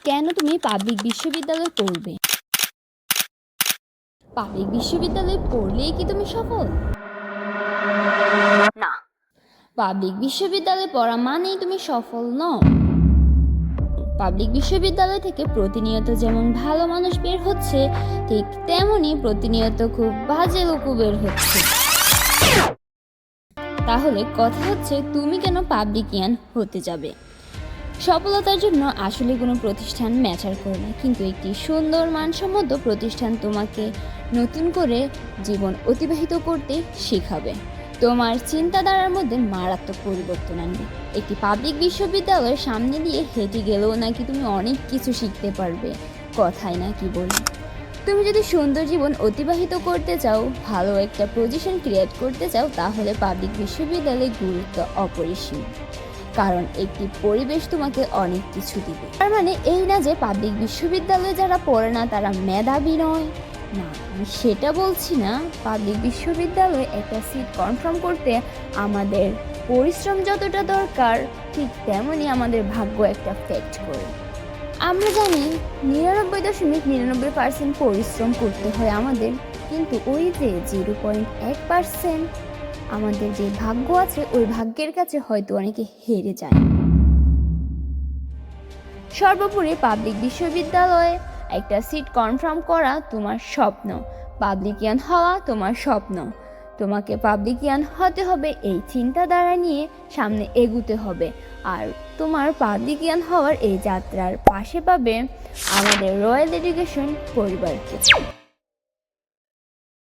কেন তুমি পাবলিক বিশ্ববিদ্যালয়ে পড়বে? পাবলিক বিশ্ববিদ্যালয়ে পড়লেই কি তুমি সফল? না। পাবলিক বিশ্ববিদ্যালয়ে পড়া মানেই তুমি সফল নও। পাবলিক বিশ্ববিদ্যালয় থেকে প্রতিনিয়ত যেমন ভালো মানুষ বের হচ্ছে, ঠিক তেমনি প্রতিনিয়ত খুব বাজে লোকও বের হচ্ছে। তাহলে কথা হচ্ছে, তুমি কেন পাবলিকিয়ান হতে যাবে? সফলতার জন্য আসলে কোনো প্রতিষ্ঠান ম্যাটার করে না, কিন্তু একটি সুন্দর মানসম্মত প্রতিষ্ঠান তোমাকে নতুন করে জীবন অতিবাহিত করতে শেখাবে, তোমার চিন্তাধারার মধ্যে মারাত্মক পরিবর্তন আনবে। একটি পাবলিক বিশ্ববিদ্যালয়ের সামনে দিয়ে হেঁটে গেলেও নাকি তুমি অনেক কিছু শিখতে পারবে, কথাই নাকি বলি। তুমি যদি সুন্দর জীবন অতিবাহিত করতে চাও, ভালো একটা পজিশন ক্রিয়েট করতে চাও, তাহলে পাবলিক বিশ্ববিদ্যালয়ের গুরুত্ব অপরিসীম। কারণ একটি পরিবেশ তোমাকে অনেক কিছু দিবে। তার মানে এই না যে পাবলিক বিশ্ববিদ্যালয়ে যারা পড়ে না তারা মেধাবী নয়, না আমি সেটা বলছি না। পাবলিক বিশ্ববিদ্যালয়ে একটা সিট কনফার্ম করতে আমাদের পরিশ্রম যতটা দরকার, ঠিক তেমনই আমাদের ভাগ্য একটা ফ্যাক্ট করে। আমরা জানি 99.99% পরিশ্রম করতে হয় আমাদের, কিন্তু ওই যে 0.1% আমাদের যে ভাগ্য আছে, ওই ভাগ্যের কাছে হয়তো অনেকে হেরে যায়। সর্বোপরি পাবলিক বিশ্ববিদ্যালয়ে একটা সিট কনফার্ম করা তোমার স্বপ্ন, পাবলিকিয়ান হওয়া তোমার স্বপ্ন। তোমাকে পাবলিকিয়ান হতে হবে, এই চিন্তাধারা নিয়ে সামনে এগুতে হবে। আর তোমার পাবলিকিয়ান হওয়ার এই যাত্রার পাশে পাবে আমাদের রয়্যাল এডুকেশন পরিবারকে।